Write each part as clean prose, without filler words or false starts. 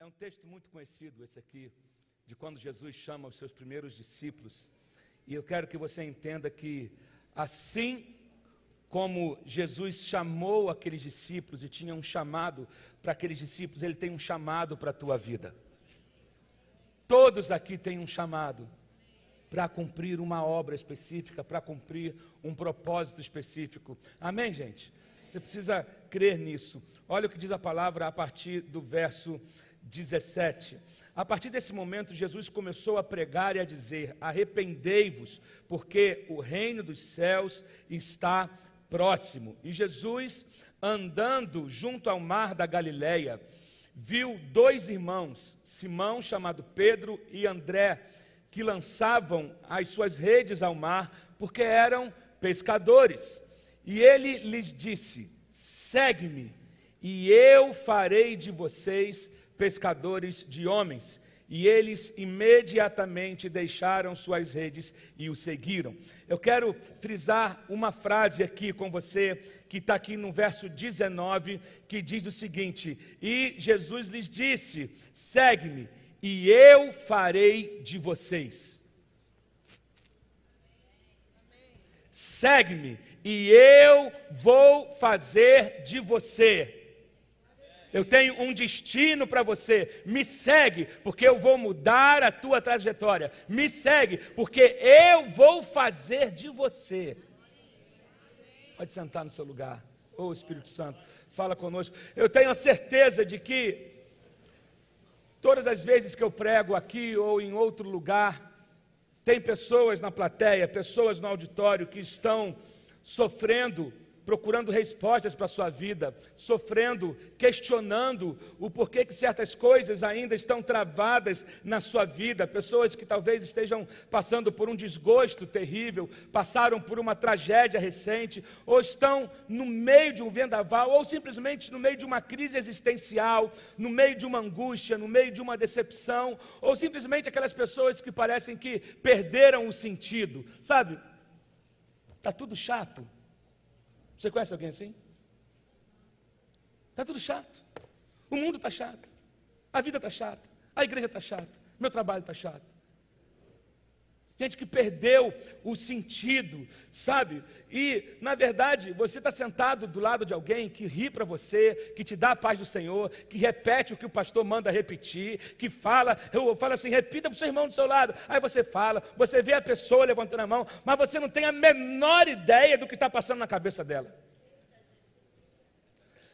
É um texto muito conhecido esse aqui, de quando Jesus chama os seus primeiros discípulos. E eu quero que você entenda que, assim como Jesus chamou aqueles discípulos e tinha um chamado para aqueles discípulos, Ele tem um chamado para a tua vida. Todos aqui têm um chamado para cumprir uma obra específica, para cumprir um propósito específico. Amém, gente? Você precisa crer nisso. Olha o que diz a palavra a partir do verso 17. A partir desse momento, Jesus começou a pregar e a dizer: arrependei-vos, porque o reino dos céus está próximo. E Jesus, andando junto ao mar da Galileia, viu dois irmãos, Simão, chamado Pedro, e André, que lançavam as suas redes ao mar, porque eram pescadores. E ele lhes disse: segue-me, e eu farei de vocês pescadores de homens. E eles imediatamente deixaram suas redes e o seguiram. Eu quero frisar uma frase aqui com você, que está aqui no verso 19, que diz o seguinte: e Jesus lhes disse: segue-me, e eu farei de vocês. Segue-me, e eu vou fazer de você. Eu tenho um destino para você. Me segue, porque eu vou mudar a tua trajetória. Me segue, porque eu vou fazer de você. Pode sentar no seu lugar. Ô Espírito Santo, fala conosco. Eu tenho a certeza de que todas as vezes que eu prego aqui ou em outro lugar, tem pessoas na plateia, pessoas no auditório que estão sofrendo, procurando respostas para a sua vida, sofrendo, questionando o porquê que certas coisas ainda estão travadas na sua vida, pessoas que talvez estejam passando por um desgosto terrível, passaram por uma tragédia recente, ou estão no meio de um vendaval, ou simplesmente no meio de uma crise existencial, no meio de uma angústia, no meio de uma decepção, ou simplesmente aquelas pessoas que parecem que perderam o sentido, sabe? Está tudo chato. Você conhece alguém assim? Está tudo chato. O mundo está chato. A vida está chata. A igreja está chata. Meu trabalho está chato. Gente que perdeu o sentido, sabe? E, na verdade, você está sentado do lado de alguém que ri para você, que te dá a paz do Senhor, que repete o que o pastor manda repetir, que fala, eu falo assim, repita para o seu irmão do seu lado. Aí você fala, você vê a pessoa levantando a mão, mas você não tem a menor ideia do que está passando na cabeça dela.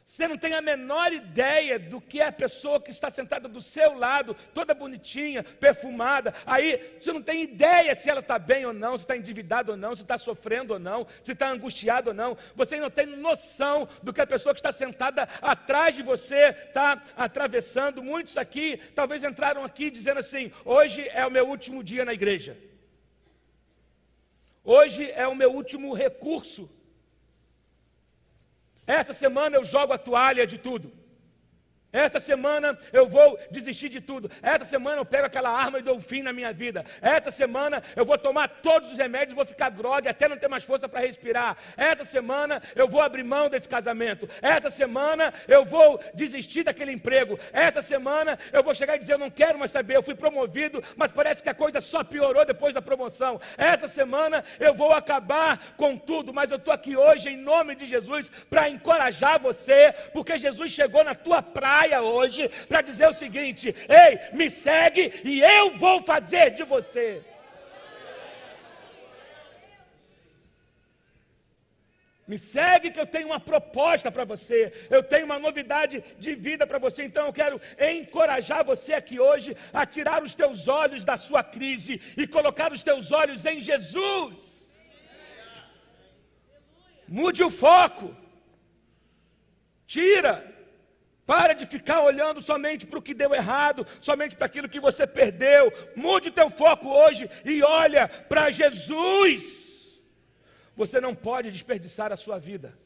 Você não tem a menor ideia do que é a pessoa que está sentada do seu lado, toda bonitinha, perfumada. Aí você não tem ideia se ela está bem ou não, se está endividada ou não, se está sofrendo ou não, se está angustiada ou não. Você não tem noção do que a pessoa que está sentada atrás de você está atravessando. Muitos aqui talvez entraram aqui dizendo assim: hoje é o meu último dia na igreja. Hoje é o meu último recurso. Essa semana eu jogo a toalha de tudo. Essa semana eu vou desistir de tudo. Essa semana eu pego aquela arma e dou um fim na minha vida. Essa semana eu vou tomar todos os remédios e vou ficar grogue até não ter mais força para respirar. Essa semana eu vou abrir mão desse casamento. Essa semana eu vou desistir daquele emprego. Essa semana eu vou chegar e dizer: eu não quero mais saber, eu fui promovido, mas parece que a coisa só piorou depois da promoção. Essa semana eu vou acabar com tudo, mas eu estou aqui hoje em nome de Jesus para encorajar você, porque Jesus chegou na tua praia hoje para dizer o seguinte: ei, me segue e eu vou fazer de você. Me segue que eu tenho uma proposta para você, eu tenho uma novidade de vida para você. Então eu quero encorajar você aqui hoje a tirar os teus olhos da sua crise e colocar os teus olhos em Jesus. Mude o foco. Para de ficar olhando somente para o que deu errado, somente para aquilo que você perdeu. Mude o teu foco hoje e olha para Jesus. Você não pode desperdiçar a sua vida.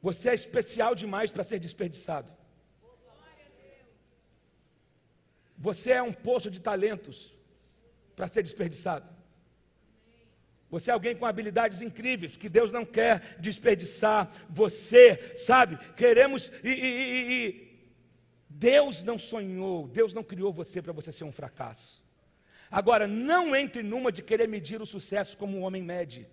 Você é especial demais para ser desperdiçado. Você é um poço de talentos para ser desperdiçado. Você é alguém com habilidades incríveis que Deus não quer desperdiçar. Você, sabe, queremos Deus não sonhou, Deus não criou você para você ser um fracasso. Agora, não entre numa de querer medir o sucesso como o homem mede.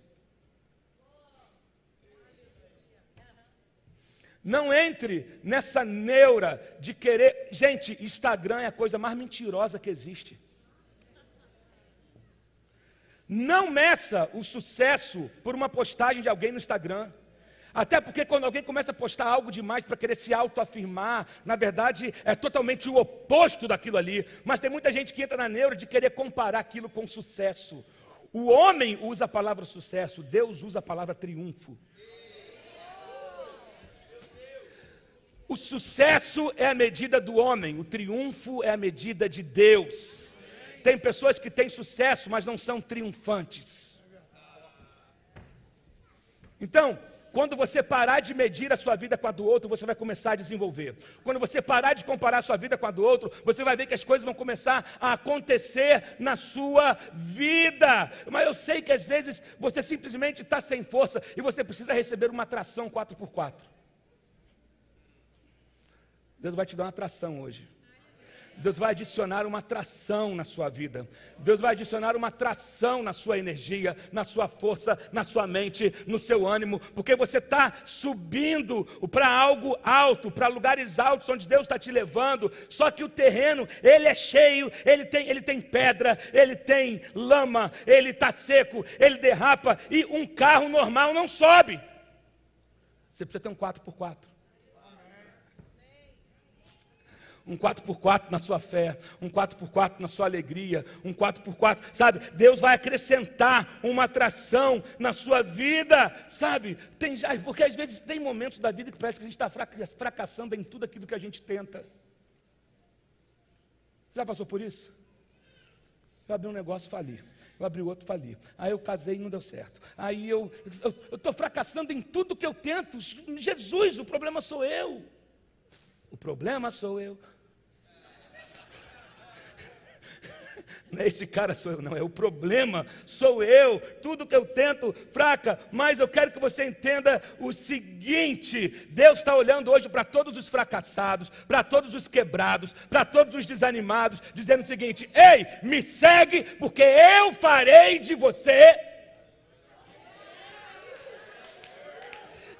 Não entre nessa neura de querer... Gente, Instagram é a coisa mais mentirosa que existe. Não meça o sucesso por uma postagem de alguém no Instagram. Até porque quando alguém começa a postar algo demais para querer se autoafirmar, na verdade é totalmente o oposto daquilo ali. Mas tem muita gente que entra na neura de querer comparar aquilo com sucesso. O homem usa a palavra sucesso, Deus usa a palavra triunfo. O sucesso é a medida do homem, o triunfo é a medida de Deus. Tem pessoas que têm sucesso, mas não são triunfantes. Então, quando você parar de medir a sua vida com a do outro, você vai começar a desenvolver. Quando você parar de comparar a sua vida com a do outro, você vai ver que as coisas vão começar a acontecer na sua vida. Mas eu sei que às vezes você simplesmente está sem força e você precisa receber uma atração 4x4. Deus vai te dar uma atração hoje. Deus vai adicionar uma atração na sua vida. Deus vai adicionar uma atração na sua energia, na sua força, na sua mente, no seu ânimo, porque você está subindo para algo alto, para lugares altos onde Deus está te levando. Só que o terreno, ele é cheio, ele tem pedra, ele tem lama, ele está seco, ele derrapa, e um carro normal não sobe. Você precisa ter um 4x4. Um 4x4 na sua fé, um 4x4 na sua alegria, um 4x4, sabe? Deus vai acrescentar uma atração na sua vida, sabe? Porque às vezes tem momentos da vida que parece que a gente está fracassando em tudo aquilo que a gente tenta. Você já passou por isso? Eu abri um negócio, fali. Eu abri outro, fali. Aí eu casei e não deu certo. Aí eu estou fracassando em tudo que eu tento. Jesus, o problema sou eu. O problema sou eu. Não é esse cara sou eu, não, é o problema sou eu, tudo que eu tento fraca. Mas eu quero que você entenda o seguinte: Deus está olhando hoje para todos os fracassados, para todos os quebrados, para todos os desanimados, dizendo o seguinte: ei, me segue, porque eu farei de você.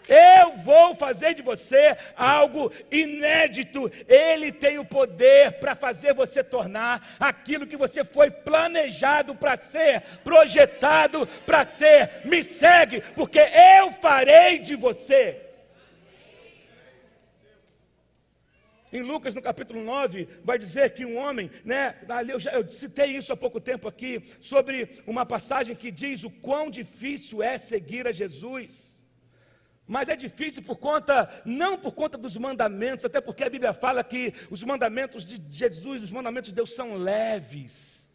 Eu vou fazer de você algo inédito. Ele tem o poder para fazer você tornar aquilo que você foi planejado para ser, projetado para ser. Me segue, porque eu farei de você. Em Lucas, no capítulo 9, vai dizer que um homem, eu citei isso há pouco tempo aqui, sobre uma passagem que diz o quão difícil é seguir a Jesus. Mas é difícil não por conta dos mandamentos, até porque a Bíblia fala que os mandamentos de Jesus, os mandamentos de Deus são leves.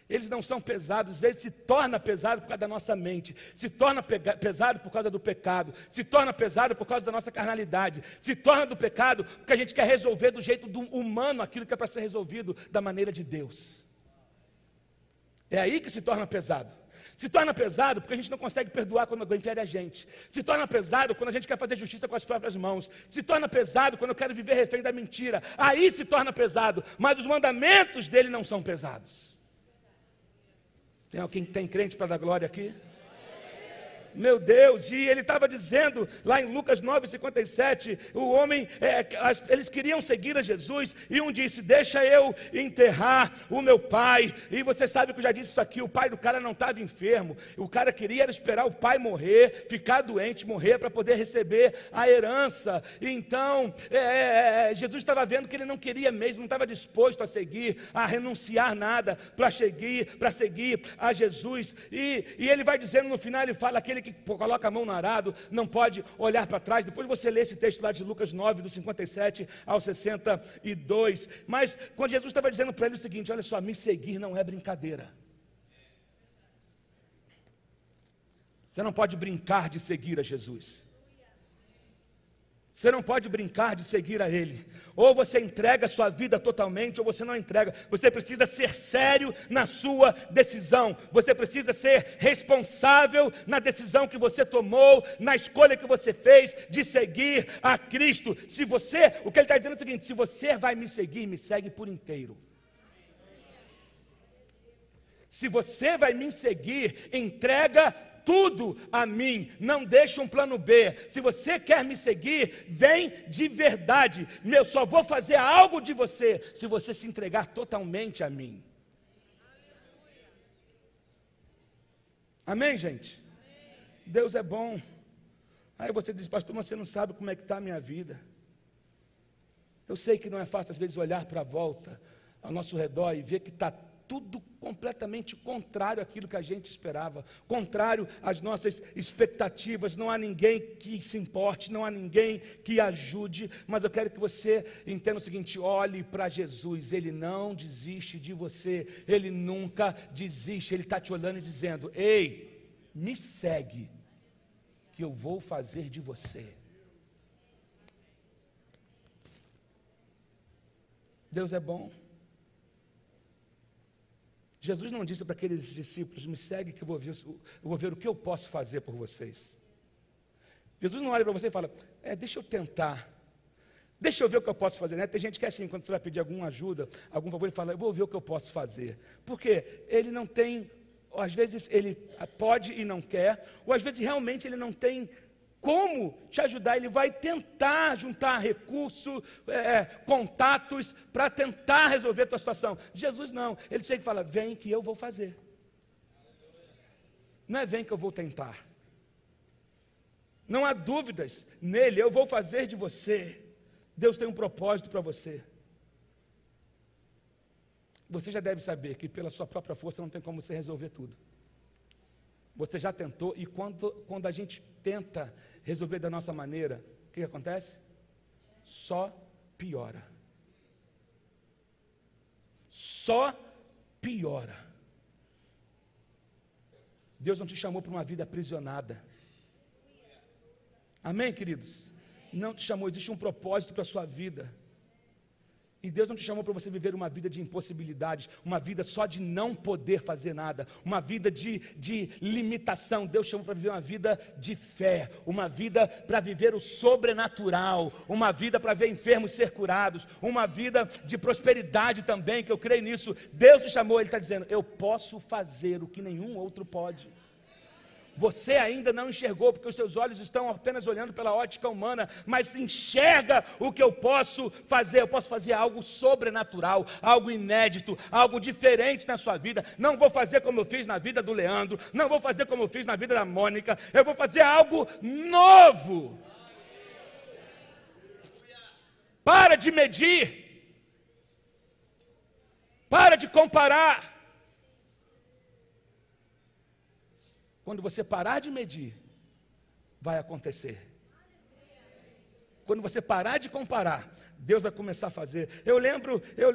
Eles não são pesados, às vezes se torna pesado por causa da nossa mente, se torna pesado por causa do pecado, se torna pesado por causa da nossa carnalidade, se torna do pecado porque a gente quer resolver do jeito humano aquilo que é para ser resolvido da maneira de Deus. É aí que se torna pesado. Se torna pesado porque a gente não consegue perdoar quando alguém fere a gente. Se torna pesado quando a gente quer fazer justiça com as próprias mãos. Se torna pesado quando eu quero viver refém da mentira. Aí se torna pesado, mas os mandamentos dele não são pesados. Tem alguém que tem crente para dar glória aqui? Meu Deus, e ele estava dizendo lá em Lucas 9,57, o homem, eles queriam seguir a Jesus, e um disse: deixa eu enterrar o meu pai. E você sabe que eu já disse isso aqui, o pai do cara não estava enfermo, o cara queria esperar o pai morrer, ficar doente, morrer para poder receber a herança. E então, Jesus estava vendo que ele não queria mesmo, não estava disposto a seguir, a renunciar nada, para seguir a Jesus. E ele vai dizendo no final, ele fala: aquele que coloca a mão no arado não pode olhar para trás. Depois você lê esse texto lá de Lucas 9, do 57 ao 62. Mas quando Jesus estava dizendo para ele o seguinte: olha só, me seguir não é brincadeira. Você não pode brincar de seguir a Jesus. Você não pode brincar de seguir a Ele. Ou você entrega a sua vida totalmente, ou você não entrega. Você precisa ser sério na sua decisão. Você precisa ser responsável na decisão que você tomou, na escolha que você fez de seguir a Cristo. O que ele está dizendo é o seguinte: se você vai me seguir, me segue por inteiro. Se você vai me seguir, entrega tudo a mim, não deixa um plano B. Se você quer me seguir, vem de verdade. Eu só vou fazer algo de você se você se entregar totalmente a mim. Amém, gente? Deus é bom. Aí você diz: pastor, mas você não sabe como é que está a minha vida. Eu sei que não é fácil às vezes olhar para a volta, ao nosso redor, e ver que está tudo completamente contrário àquilo que a gente esperava, contrário às nossas expectativas. Não há ninguém que se importe, não há ninguém que ajude, mas eu quero que você entenda o seguinte: olhe para Jesus. Ele não desiste de você, Ele nunca desiste. Ele está te olhando e dizendo: ei, me segue, que eu vou fazer de você. Deus é bom. Jesus não disse para aqueles discípulos: me segue que eu vou ver o que eu posso fazer por vocês. Jesus não olha para você e fala: deixa eu tentar, deixa eu ver o que eu posso fazer, né? Tem gente que é assim, quando você vai pedir alguma ajuda, algum favor, ele fala: eu vou ver o que eu posso fazer. Porque ele não tem, às vezes ele pode e não quer, ou às vezes realmente ele não tem como te ajudar. Ele vai tentar juntar recursos, contatos, para tentar resolver a tua situação. Jesus não, ele chega e fala: vem que eu vou fazer. Não é vem que eu vou tentar. Não há dúvidas nele, eu vou fazer de você. Deus tem um propósito para você. Você já deve saber que pela sua própria força não tem como você resolver tudo. Você já tentou, e quando a gente tenta resolver da nossa maneira, o que acontece? Só piora. Só piora. Deus não te chamou para uma vida aprisionada. Amém, queridos? Não te chamou, existe um propósito para a sua vida. E Deus não te chamou para você viver uma vida de impossibilidades, uma vida só de não poder fazer nada, uma vida de limitação. Deus chamou para viver uma vida de fé, uma vida para viver o sobrenatural, uma vida para ver enfermos ser curados, uma vida de prosperidade também, que eu creio nisso. Deus te chamou, Ele está dizendo: eu posso fazer o que nenhum outro pode. Você ainda não enxergou, porque os seus olhos estão apenas olhando pela ótica humana, mas enxerga o que eu posso fazer. Eu posso fazer algo sobrenatural, algo inédito, algo diferente na sua vida. Não vou fazer como eu fiz na vida do Leandro, não vou fazer como eu fiz na vida da Mônica, eu vou fazer algo novo. Para de medir, para de comparar. Quando você parar de medir, vai acontecer. Quando você parar de comparar, Deus vai começar a fazer. Eu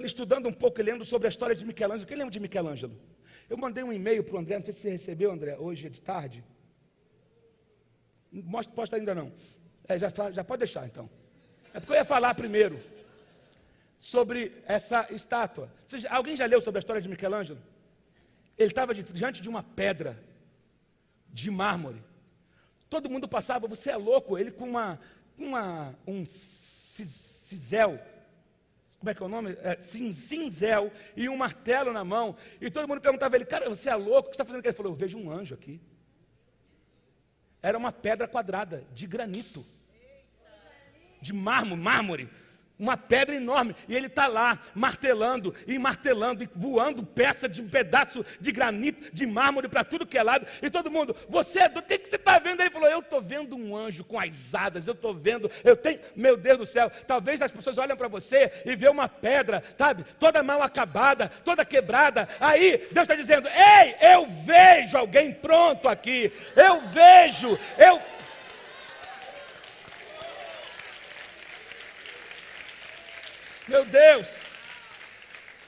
estudando um pouco, eu lembro sobre a história de Michelangelo. Quem lembra de Michelangelo? Eu mandei um e-mail para o André, não sei se você recebeu, André, hoje de tarde. Posta ainda não. Já pode deixar, então. É porque eu ia falar primeiro sobre essa estátua. Alguém já leu sobre a história de Michelangelo? Ele estava diante de uma pedra de mármore. Todo mundo passava: você é louco? Ele com um cisel, como é que é o nome? Cinzel e um martelo na mão. E todo mundo perguntava a ele: cara, você é louco? O que você está fazendo aqui? Ele falou: eu vejo um anjo aqui. Era uma pedra quadrada, de granito, de mármore. Uma pedra enorme, e ele está lá, martelando, e voando um pedaço de granito, de mármore para tudo que é lado, e todo mundo: você é doido, o que você está vendo? Ele falou: eu estou vendo um anjo com as asas, meu Deus do céu. Talvez as pessoas olhem para você e vê uma pedra, sabe, toda mal acabada, toda quebrada. Aí Deus está dizendo: ei, eu vejo alguém pronto aqui, Meu Deus,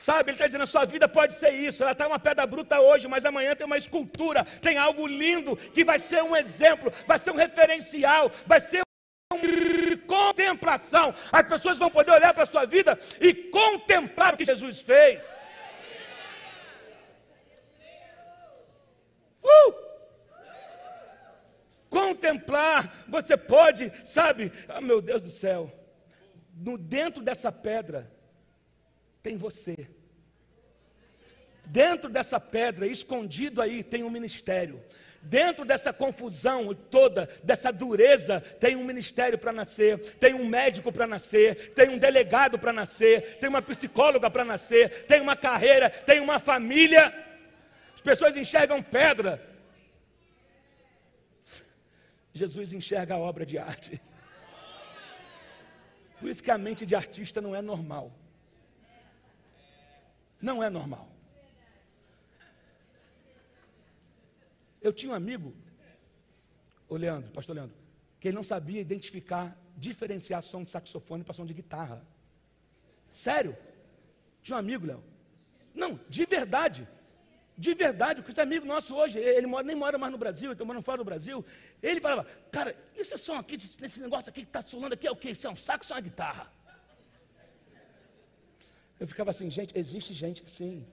sabe, ele está dizendo: a sua vida pode ser isso. Ela está uma pedra bruta hoje, mas amanhã tem uma escultura, tem algo lindo, que vai ser um exemplo, vai ser um referencial, vai ser um contemplação. As pessoas vão poder olhar para a sua vida e contemplar o que Jesus fez. Contemplar, você pode, sabe, meu Deus do céu, dentro dessa pedra tem você. Dentro dessa pedra, escondido aí, tem um ministério. Dentro dessa confusão toda, dessa dureza, tem um ministério para nascer, tem um médico para nascer, tem um delegado para nascer, tem uma psicóloga para nascer, tem uma carreira, tem uma família. As pessoas enxergam pedra. Jesus enxerga a obra de arte. Por isso que a mente de artista não é normal. Não é normal. Eu tinha um amigo, o Leandro, pastor Leandro, que ele não sabia diferenciar som de saxofone para som de guitarra. Sério? Tinha um amigo, Léo. Não, de verdade, porque esse amigo nosso hoje, ele nem mora mais no Brasil, ele está morando fora do Brasil. Ele falava, cara, esse som aqui, esse negócio aqui que está solando aqui é o quê? Isso é um saxo ou uma guitarra? Eu ficava assim, gente, existe gente que sim.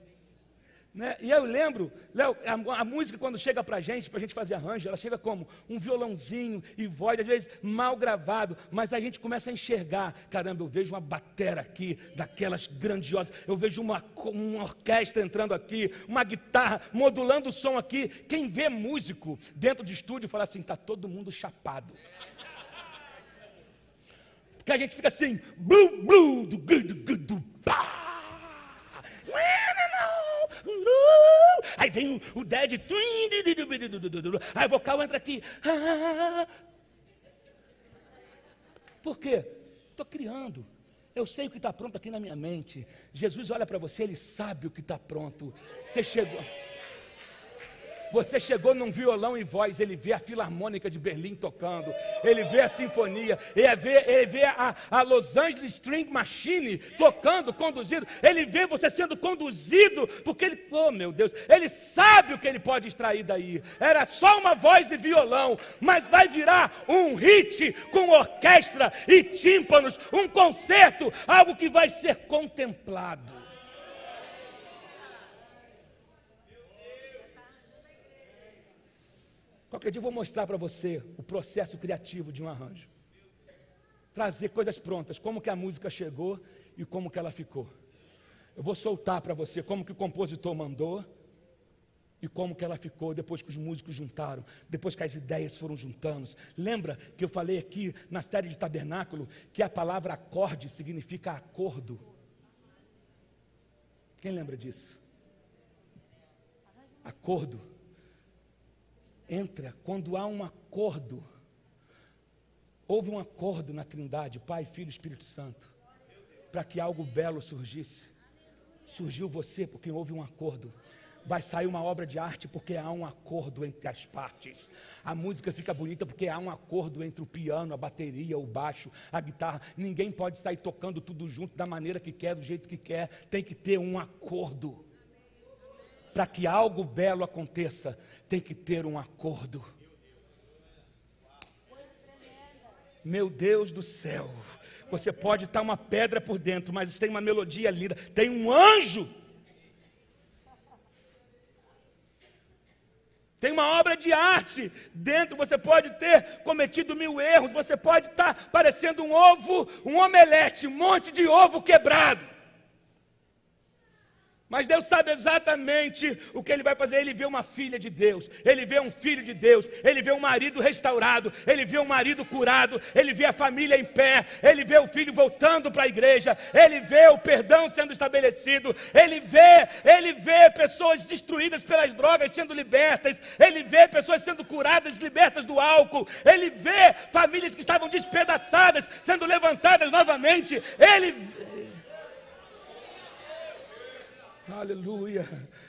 Né? E eu lembro, Léo, a música quando chega para a gente fazer arranjo, ela chega como um violãozinho e voz, às vezes mal gravado, mas a gente começa a enxergar, caramba, eu vejo uma batera aqui, daquelas grandiosas, eu vejo uma orquestra entrando aqui, uma guitarra modulando o som aqui. Quem vê músico dentro de estúdio fala assim, está todo mundo chapado. Porque a gente fica assim, blu, blu, do pá. Aí vem o dead, aí o vocal entra aqui. Por quê? Estou criando. Eu sei o que está pronto aqui na minha mente. Jesus olha para você, Ele sabe o que está pronto. Você chegou num violão e voz, Ele vê a Filarmônica de Berlim tocando, Ele vê a sinfonia, Ele vê a Los Angeles String Machine tocando, conduzido, Ele vê você sendo conduzido, porque Ele, oh meu Deus, Ele sabe o que Ele pode extrair daí. Era só uma voz e violão, mas vai virar um hit com orquestra e tímpanos, um concerto, algo que vai ser contemplado. Qualquer dia eu vou mostrar para você o processo criativo de um arranjo. Trazer coisas prontas, como que a música chegou e como que ela ficou. Eu vou soltar para você como que o compositor mandou e como que ela ficou depois que os músicos juntaram, depois que as ideias foram juntando. Lembra que eu falei aqui na série de Tabernáculo que a palavra acorde significa acordo? Quem lembra disso? Acordo. Entra quando há um acordo. Houve um acordo na Trindade, Pai, Filho e Espírito Santo, para que algo belo surgisse. Surgiu você porque houve um acordo. Vai sair uma obra de arte porque há um acordo entre as partes. A música fica bonita porque há um acordo entre o piano, a bateria, o baixo, a guitarra. Ninguém pode sair tocando tudo junto da maneira que quer, do jeito que quer. Tem que ter um acordo. Para que algo belo aconteça, tem que ter um acordo. Meu Deus do céu, você pode estar uma pedra por dentro, mas tem uma melodia linda, tem um anjo. Tem uma obra de arte dentro, você pode ter cometido 1000 erros, você pode estar parecendo um ovo, um omelete, um monte de ovo quebrado. Mas Deus sabe exatamente o que Ele vai fazer. Ele vê uma filha de Deus, Ele vê um filho de Deus, Ele vê um marido restaurado, Ele vê um marido curado, Ele vê a família em pé, Ele vê o filho voltando para a igreja, Ele vê o perdão sendo estabelecido, Ele vê pessoas destruídas pelas drogas sendo libertas, Ele vê pessoas sendo curadas, libertas do álcool, Ele vê famílias que estavam despedaçadas sendo levantadas novamente, Aleluia,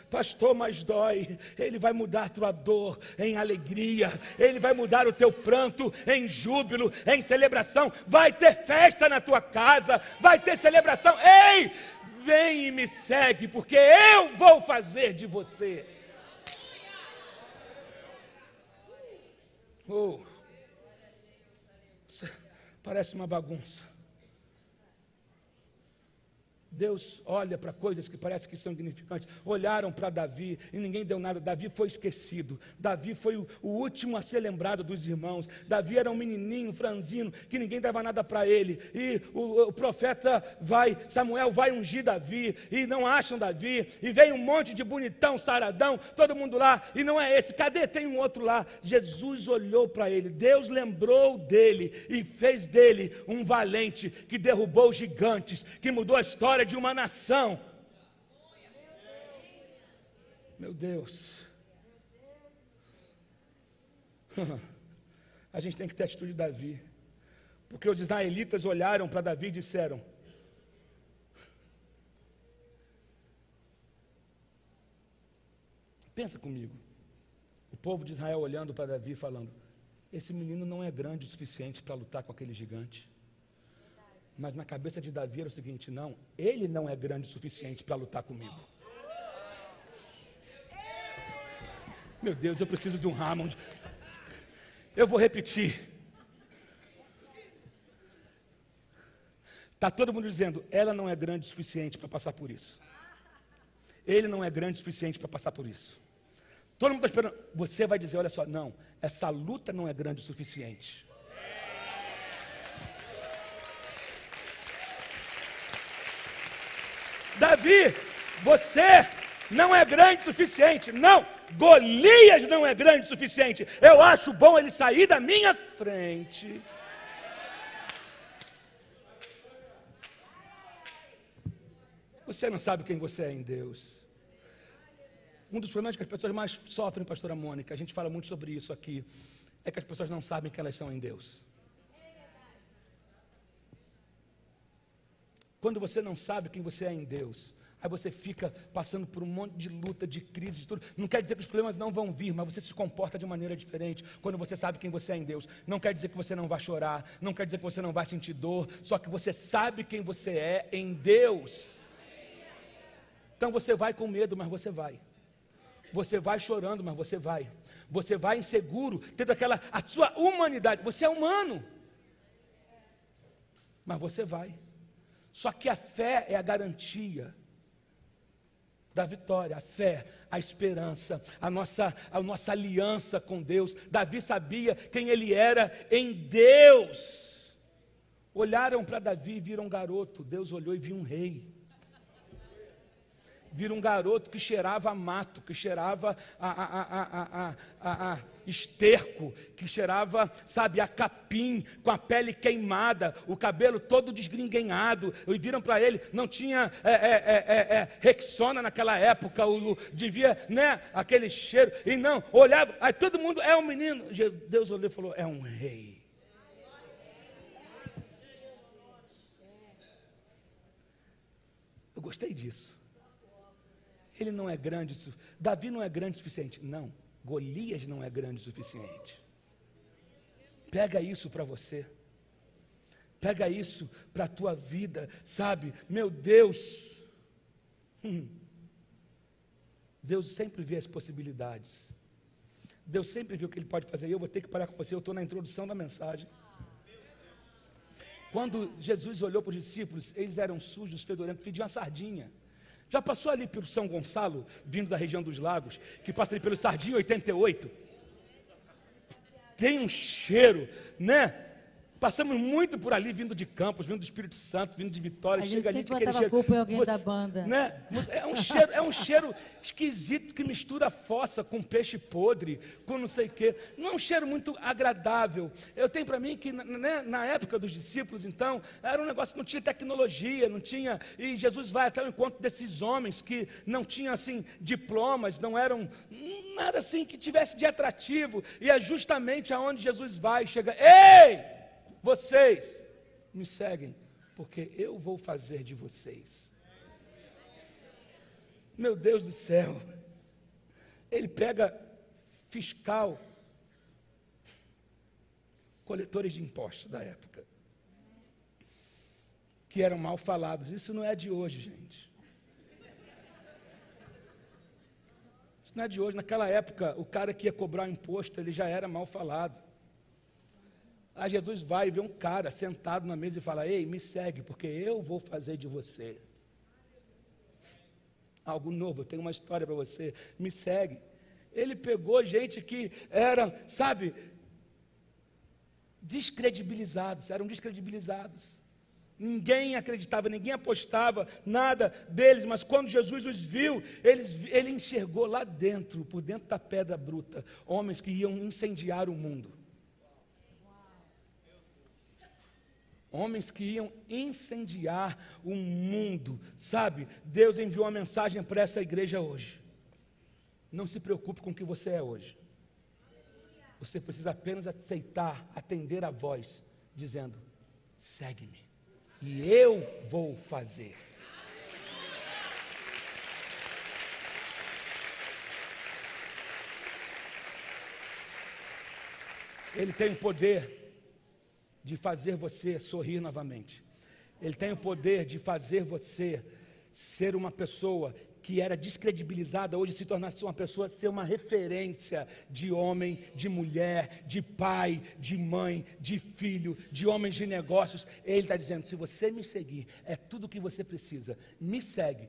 pastor, mas dói. Ele vai mudar tua dor em alegria, Ele vai mudar o teu pranto em júbilo, em celebração. Vai ter festa na tua casa, vai ter celebração. Ei, vem e me segue, porque eu vou fazer de você. parece uma bagunça. Deus olha para coisas que parecem que são insignificantes. Olharam para Davi e ninguém deu nada. Davi foi esquecido. Davi foi o último a ser lembrado dos irmãos. Davi era um menininho, franzino, que ninguém dava nada para ele. E o profeta Samuel vai ungir Davi e não acham Davi. E vem um monte de bonitão, saradão, todo mundo lá. E não é esse. Cadê? Tem um outro lá. Jesus olhou para ele. Deus lembrou dele e fez dele um valente que derrubou gigantes, que mudou a história de uma nação. Meu Deus. A gente tem que ter a atitude de Davi, porque os israelitas olharam para Davi e disseram: pensa comigo, o povo de Israel olhando para Davi e falando: esse menino não é grande o suficiente para lutar com aquele gigante. Mas na cabeça de Davi era o seguinte: não, ele não é grande o suficiente para lutar comigo. Meu Deus, eu preciso de um Hammond. Eu vou repetir. Está todo mundo dizendo: ela não é grande o suficiente para passar por isso. Ele não é grande o suficiente para passar por isso. Todo mundo está esperando. Você vai dizer: olha só, não, essa luta não é grande o suficiente. Davi, você não é grande o suficiente. Não, Golias não é grande o suficiente. Eu acho bom ele sair da minha frente. Você não sabe quem você é em Deus. Um dos problemas que as pessoas mais sofrem, pastora Mônica, a gente fala muito sobre isso aqui, é que as pessoas não sabem que elas são em Deus. Quando você não sabe quem você é em Deus, aí você fica passando por um monte de luta, de crise, de tudo. Não quer dizer que os problemas não vão vir, mas você se comporta de maneira diferente quando você sabe quem você é em Deus. Não quer dizer que você não vai chorar, não quer dizer que você não vai sentir dor, só que você sabe quem você é em Deus. Então você vai com medo, mas você vai. Você vai chorando, mas você vai. Você vai inseguro, tendo a sua humanidade. Você é humano, mas você vai. Só que a fé é a garantia da vitória, a fé, a esperança, a nossa aliança com Deus. Davi sabia quem ele era em Deus. Olharam para Davi e viram um garoto. Deus olhou e viu um rei. Viram um garoto que cheirava a mato, que cheirava a esterco, que cheirava, sabe, a capim, com a pele queimada, o cabelo todo desgringuenhado. E viram para ele, não tinha Rexona naquela época, devia, né, aquele cheiro. E não, olhava, aí todo mundo, é um menino. Deus olhou e falou: é um rei. Eu gostei disso. Ele não é grande, Davi não é grande o suficiente. Não, Golias não é grande o suficiente. Pega isso para você. Pega isso para a tua vida, sabe? Meu Deus. Deus sempre vê as possibilidades. Deus sempre vê o que Ele pode fazer. Eu vou ter que parar com você, eu estou na introdução da mensagem. Quando Jesus olhou para os discípulos, eles eram sujos, fedorentos, pediam uma sardinha. Já passou ali pelo São Gonçalo, vindo da região dos lagos, que passa ali pelo Sardinha 88? Tem um cheiro, né? Passamos muito por ali, vindo de Campos, vindo do Espírito Santo, vindo de Vitória. A gente chega ali, sempre aquele botava cheiro. culpa em alguém da banda. Né? É um cheiro esquisito que mistura fossa com peixe podre, com não sei o quê. Não é um cheiro muito agradável. Eu tenho para mim que, né, na época dos discípulos, então, era um negócio que não tinha tecnologia, não tinha... E Jesus vai até o encontro desses homens que não tinham, assim, diplomas, não eram nada assim que tivesse de atrativo. E é justamente aonde Jesus vai, chega... Ei! Vocês me seguem, porque eu vou fazer de vocês. Meu Deus do céu. Ele pega fiscal, coletores de impostos da época, que eram mal falados. Isso não é de hoje, gente. Isso não é de hoje. Naquela época, o cara que ia cobrar o imposto, ele já era mal falado. Aí Jesus vai e vê um cara sentado na mesa e fala: ei, me segue, porque eu vou fazer de você algo novo, eu tenho uma história para você, me segue. Ele pegou gente que era, sabe, eram descredibilizados. Ninguém acreditava, ninguém apostava nada deles, mas quando Jesus os viu, ele enxergou lá dentro, por dentro da pedra bruta, homens que iam incendiar o mundo. Homens que iam incendiar o mundo, sabe? Deus enviou uma mensagem para essa igreja hoje. Não se preocupe com o que você é hoje. Você precisa apenas aceitar, atender a voz, dizendo: segue-me, e eu vou fazer. Ele tem o poder de fazer você sorrir novamente. Ele tem o poder de fazer você ser uma pessoa que era descredibilizada, hoje se tornasse uma pessoa, ser uma referência de homem, de mulher, de pai, de mãe, de filho, de homens de negócios. Ele está dizendo: se você me seguir, é tudo o que você precisa. Me segue,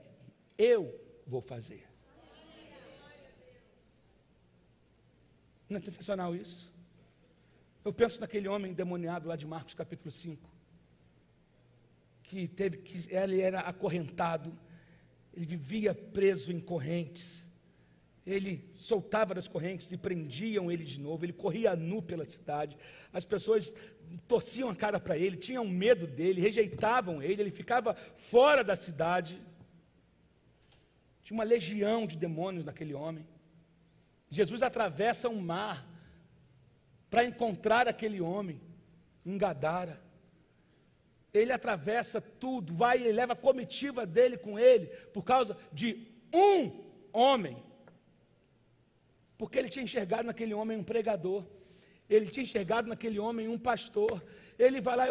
eu vou fazer. Não é sensacional isso? Eu penso naquele homem endemoniado lá de Marcos capítulo 5, que ele era acorrentado, ele vivia preso em correntes, ele soltava das correntes e prendiam ele de novo, ele corria nu pela cidade, as pessoas torciam a cara para ele, tinham medo dele, rejeitavam ele ficava fora da cidade. Tinha uma legião de demônios naquele homem. Jesus atravessa um mar para encontrar aquele homem em Gadara. Ele atravessa tudo, vai e leva a comitiva dele com ele, por causa de um homem, porque ele tinha enxergado naquele homem um pregador, ele tinha enxergado naquele homem um pastor. Ele vai lá,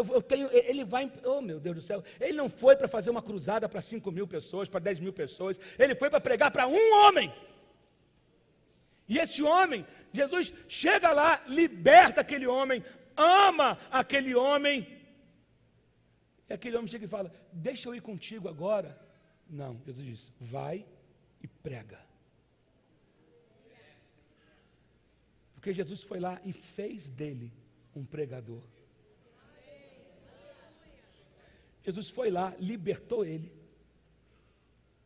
oh meu Deus do céu, ele não foi para fazer uma cruzada para 5.000 pessoas, para 10.000 pessoas, ele foi para pregar para um homem. E esse homem, Jesus chega lá, liberta aquele homem, ama aquele homem. E aquele homem chega e fala: deixa eu ir contigo agora. Não, Jesus diz: vai e prega. Porque Jesus foi lá e fez dele um pregador. Jesus foi lá, libertou ele.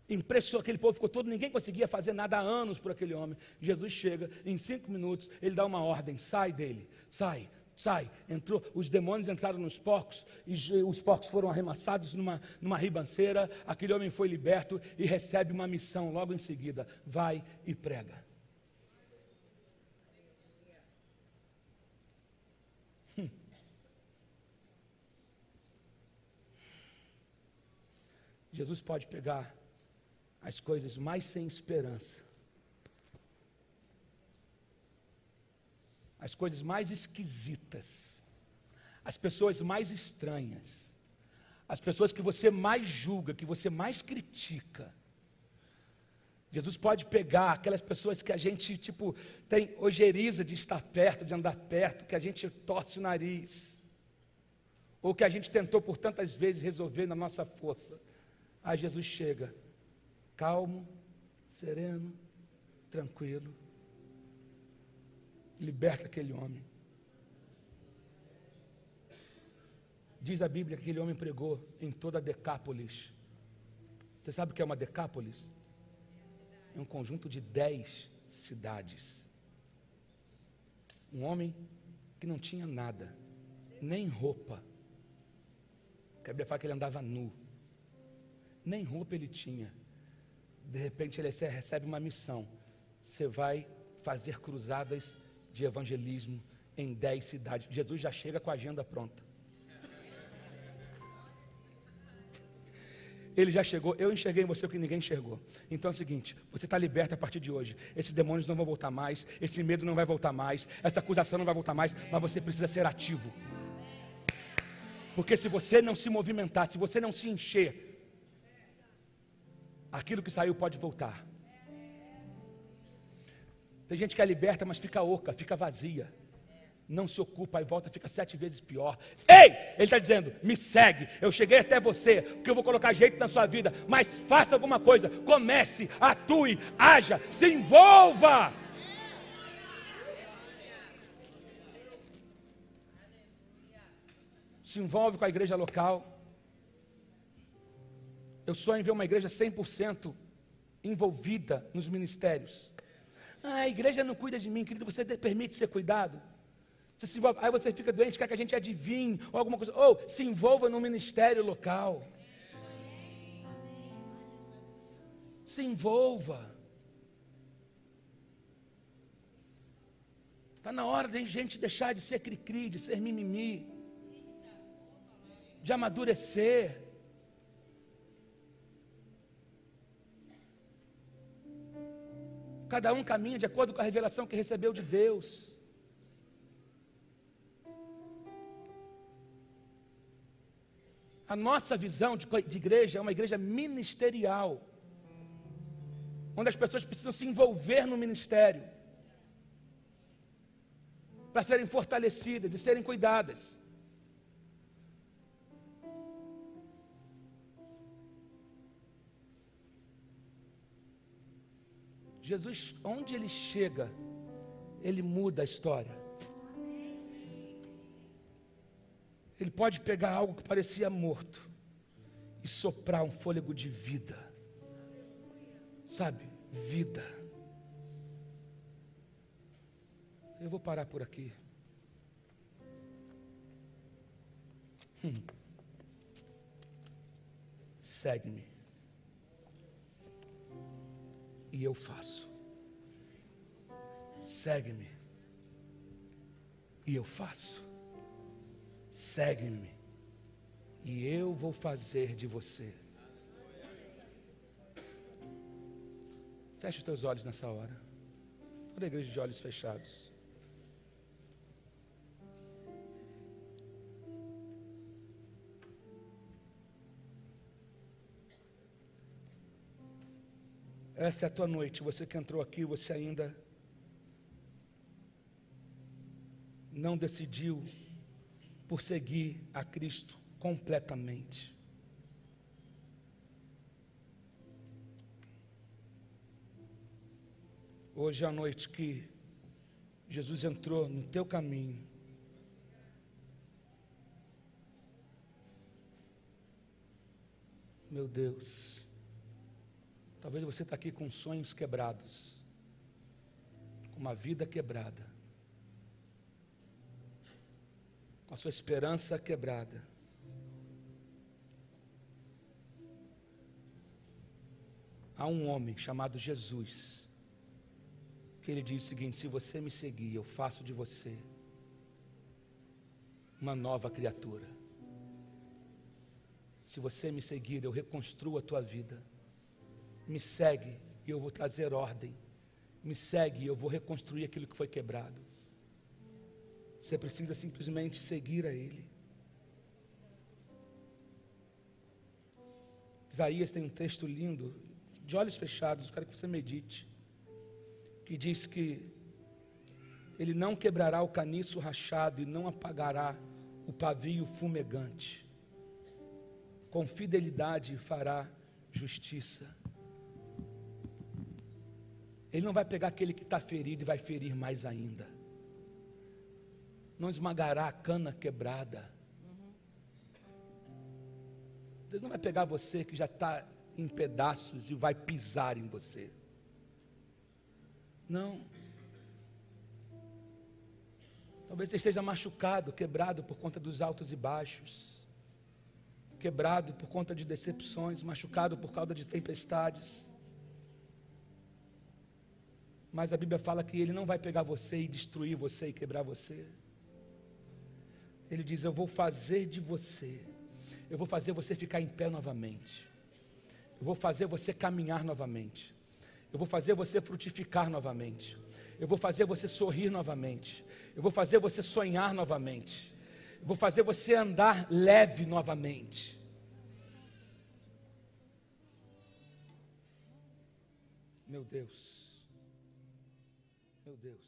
Impressionou aquele povo, ficou todo, ninguém conseguia fazer nada há anos por aquele homem. Jesus chega, em 5 minutos, ele dá uma ordem: sai dele, sai. Entrou, os demônios entraram nos porcos, e os porcos foram arremessados numa ribanceira. Aquele homem foi liberto e recebe uma missão logo em seguida: vai e prega. Jesus pode pegar as coisas mais sem esperança, as coisas mais esquisitas, as pessoas mais estranhas, as pessoas que você mais julga, que você mais critica. Jesus pode pegar aquelas pessoas que a gente, tem ojeriza de estar perto, de andar perto, que a gente torce o nariz, ou que a gente tentou por tantas vezes resolver na nossa força. Aí Jesus chega, calmo, sereno, tranquilo, liberta aquele homem. Diz a Bíblia que aquele homem pregou em toda a Decápolis. Você sabe o que é uma Decápolis? É um conjunto de 10 cidades. Um homem que não tinha nada, nem roupa. A Bíblia fala que ele andava nu. Nem roupa ele tinha. De repente ele recebe uma missão: você vai fazer cruzadas de evangelismo em 10 cidades. Jesus já chega com a agenda pronta. Ele já chegou. Eu enxerguei em você o que ninguém enxergou. Então é o seguinte: você está liberto a partir de hoje. Esses demônios não vão voltar mais, esse medo não vai voltar mais, essa acusação não vai voltar mais, mas você precisa ser ativo. Porque se você não se movimentar, se você não se encher, aquilo que saiu pode voltar. Tem gente que é liberta, mas fica oca, fica vazia. não se ocupa, aí volta, fica 7 vezes pior. Ei, ele está dizendo, me segue, eu cheguei até você, porque eu vou colocar jeito na sua vida, mas faça alguma coisa, comece, atue, haja, se envolva. Se envolve com a igreja local. Eu sonho em ver uma igreja 100% envolvida nos ministérios. A igreja não cuida de mim, querido, você permite ser cuidado? Você se envolve, aí você fica doente, quer que a gente adivinhe, ou alguma coisa, ou se envolva no ministério local. Se envolva. Está na hora de a gente deixar de ser cri-cri, de ser mimimi, de amadurecer. Cada um caminha de acordo com a revelação que recebeu de Deus. A nossa visão de igreja é uma igreja ministerial, onde as pessoas precisam se envolver no ministério, para serem fortalecidas e serem cuidadas. Jesus, onde ele chega, ele muda a história. Ele pode pegar algo que parecia morto e soprar um fôlego de vida. Sabe? Vida. Eu vou parar por aqui. Segue-me. E eu faço. Segue-me. E eu faço. Segue-me. E eu vou fazer de você. Feche os teus olhos nessa hora. Toda a igreja de olhos fechados. Essa é a tua noite, você que entrou aqui, você ainda não decidiu por seguir a Cristo completamente. Hoje é a noite que Jesus entrou no teu caminho. Meu Deus. Talvez você está aqui com sonhos quebrados, com uma vida quebrada, com a sua esperança quebrada. Há um homem chamado Jesus, que ele diz o seguinte: se você me seguir, eu faço de você uma nova criatura. Se você me seguir, eu reconstruo a tua vida. Me segue e eu vou trazer ordem. Me segue e eu vou reconstruir aquilo que foi quebrado. Você precisa simplesmente seguir a Ele. Isaías tem um texto lindo, de olhos fechados, eu quero que você medite, que diz que Ele não quebrará o caniço rachado e não apagará o pavio fumegante. Com fidelidade fará justiça. Ele não vai pegar aquele que está ferido e vai ferir mais ainda. Não esmagará a cana quebrada. Deus não vai pegar você que já está em pedaços e vai pisar em você. Não. Talvez você esteja machucado, quebrado por conta dos altos e baixos. Quebrado por conta de decepções, machucado por causa de tempestades. Mas a Bíblia fala que Ele não vai pegar você e destruir você e quebrar você. Ele diz: eu vou fazer de você, eu vou fazer você ficar em pé novamente, eu vou fazer você caminhar novamente, eu vou fazer você frutificar novamente, eu vou fazer você sorrir novamente, eu vou fazer você sonhar novamente, eu vou fazer você andar leve novamente. Meu Deus. Meu Deus.